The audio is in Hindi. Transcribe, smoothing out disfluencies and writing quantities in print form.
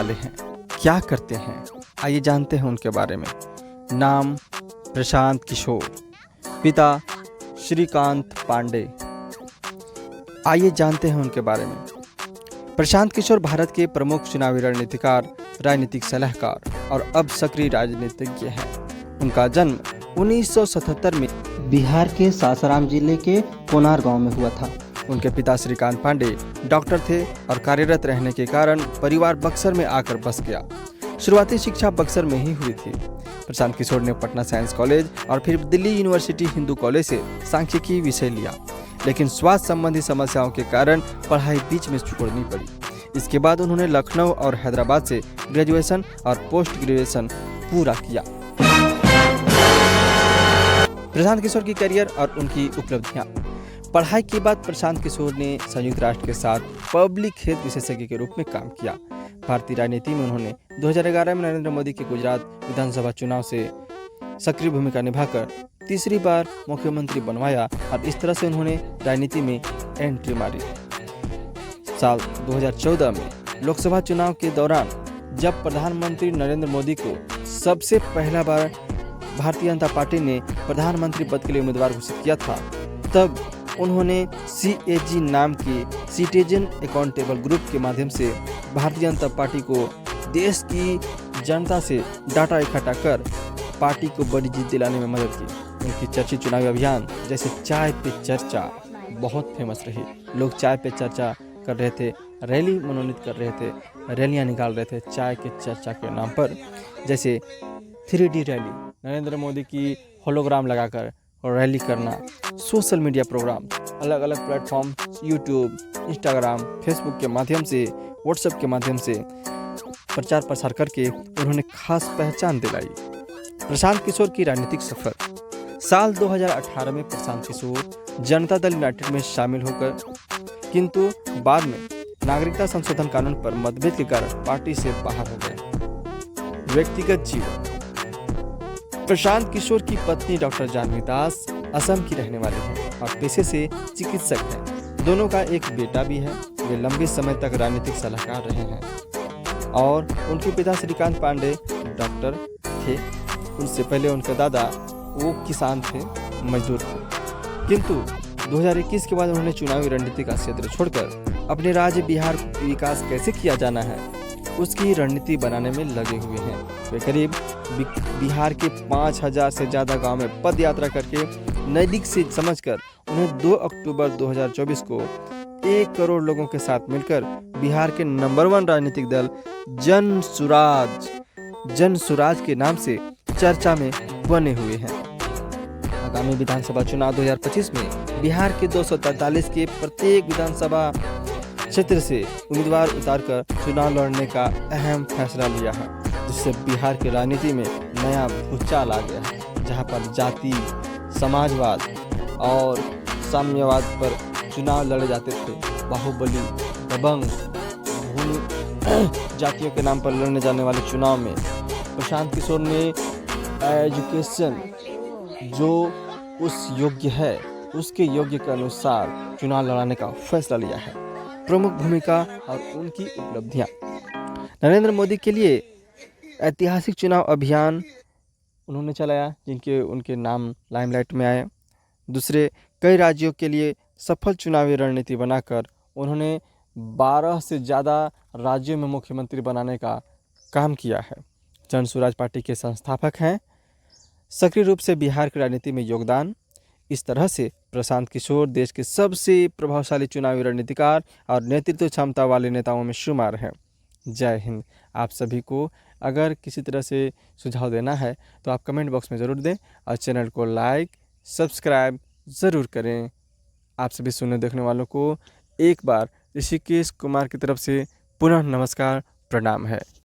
वाले हैं, क्या करते हैं, आइए जानते हैं उनके बारे में। नाम प्रशांत किशोर, पिता श्रीकांत पांडे। आइए जानते हैं उनके बारे में। प्रशांत किशोर भारत के प्रमुख चुनावी रणनीतिकार, राजनीतिक सलाहकार और अब सक्रिय राजनीतिज्ञ हैं। उनका जन्म 1977 में बिहार के सासाराम जिले के कोनार गांव में हुआ था। उनके पिता श्रीकांत पांडे डॉक्टर थे और कार्यरत रहने के कारण परिवार बक्सर में आकर बस गया। शुरुआती शिक्षा बक्सर में ही हुई थी। प्रशांत किशोर ने पटना साइंस कॉलेज और फिर दिल्ली यूनिवर्सिटी हिंदू कॉलेज से सांख्यिकी विषय लिया, लेकिन स्वास्थ्य संबंधी समस्याओं के कारण पढ़ाई बीच में छोड़नी पड़ी। इसके बाद उन्होंने लखनऊ और हैदराबाद से ग्रेजुएशन और पोस्ट ग्रेजुएशन पूरा किया। प्रशांत किशोर की करियर और उनकी उपलब्धियां। पढ़ाई के बाद प्रशांत किशोर ने संयुक्त राष्ट्र के साथ पब्लिक हेल्थ विशेषज्ञ के रूप में काम किया। भारतीय राजनीति में उन्होंने 2011 में नरेंद्र मोदी के गुजरात विधानसभा चुनाव से सक्रिय भूमिका निभाकर तीसरी बार मुख्यमंत्री बनवाया और इस तरह से उन्होंने राजनीति में एंट्री मारी। साल 2014 में लोकसभा चुनाव के दौरान जब प्रधानमंत्री नरेंद्र मोदी को सबसे पहला बार भारतीय जनता पार्टी ने प्रधानमंत्री पद के लिए उम्मीदवार घोषित किया था, तब उन्होंने CAG नाम के सिटीजन अकाउंटेबल ग्रुप के माध्यम से भारतीय जनता पार्टी को देश की जनता से डाटा इकट्ठा कर पार्टी को बड़ी जीत दिलाने में मदद की। उनकी चर्चित चुनावी अभियान जैसे चाय पे चर्चा बहुत फेमस रही। लोग चाय पे चर्चा कर रहे थे, रैली मनोनीत कर रहे थे, रैलियां निकाल रहे थे चाय के चर्चा के नाम पर। जैसे 3D रैली, नरेंद्र मोदी की होलोग्राम लगाकर रैली करना, सोशल मीडिया प्रोग्राम, अलग अलग प्लेटफॉर्म यूट्यूब, इंस्टाग्राम, फेसबुक के माध्यम से, व्हाट्सएप के माध्यम से प्रचार प्रसार करके उन्होंने खास पहचान दिलाई। प्रशांत किशोर की राजनीतिक सफर। साल 2018 में प्रशांत किशोर जनता दल यूनाइटेड में शामिल होकर, किंतु बाद में नागरिकता संशोधन कानून पर मतभेद के कारण पार्टी से बाहर हो गए। व्यक्तिगत जीवन। प्रशांत किशोर की पत्नी डॉक्टर जानवी दास असम की रहने वाली है और पेशे से चिकित्सक हैं। दोनों का एक बेटा भी है। वे लंबे समय तक राजनीतिक सलाहकार रहे हैं और उनके पिता श्रीकांत पांडे डॉक्टर थे। उनसे पहले उनके दादा वो किसान थे, मजदूर थे। किंतु 2021 के बाद उन्होंने चुनावी रणनीति का क्षेत्र छोड़कर अपने राज्य बिहार का विकास कैसे किया जाना है उसकी रणनीति बनाने में लगे हुए हैं। वे करीब बिहार के 5000 से ज़्यादा गांव में पद यात्रा करके नज़दीक से समझकर उन्हें 2 अक्टूबर 2024 को 1 करोड़ लोगों के साथ मिलकर बिहार के नंबर 1 राजनीतिक दल जन सुराज के नाम से चर्चा में बने हुए हैं। आगामी विधानसभा चुनाव 2025 में बिहार के 243 के प्रत्येक विधानसभा क्षेत्र से उम्मीदवार उतारकर चुनाव लड़ने का अहम फैसला लिया है, जिससे बिहार की राजनीति में नया भूचाल आ गया है, जहां पर जाति, समाजवाद और साम्यवाद पर चुनाव लड़े जाते थे। बाहुबली, दबंग, भूमि जातियों के नाम पर लड़ने जाने वाले चुनाव में प्रशांत किशोर ने एजुकेशन जो उस योग्य है उसके योग्य के अनुसार चुनाव लड़ाने का फैसला लिया है। प्रमुख भूमिका और उनकी उपलब्धियां। नरेंद्र मोदी के लिए ऐतिहासिक चुनाव अभियान उन्होंने चलाया, जिनके उनके नाम लाइमलाइट में आए। दूसरे कई राज्यों के लिए सफल चुनावी रणनीति बनाकर उन्होंने 12 से ज़्यादा राज्यों में मुख्यमंत्री बनाने का काम किया है। जन सुराज पार्टी के संस्थापक हैं। सक्रिय रूप से बिहार की राजनीति में योगदान। इस तरह से प्रशांत किशोर देश के सबसे प्रभावशाली चुनावी रणनीतिकार और नेतृत्व क्षमता वाले नेताओं में शुमार हैं। जय हिंद। आप सभी को अगर किसी तरह से सुझाव देना है तो आप कमेंट बॉक्स में ज़रूर दें और चैनल को लाइक सब्सक्राइब ज़रूर करें। आप सभी सुनने देखने वालों को एक बार ऋषिकेश कुमार की तरफ से पुनः नमस्कार, प्रणाम है।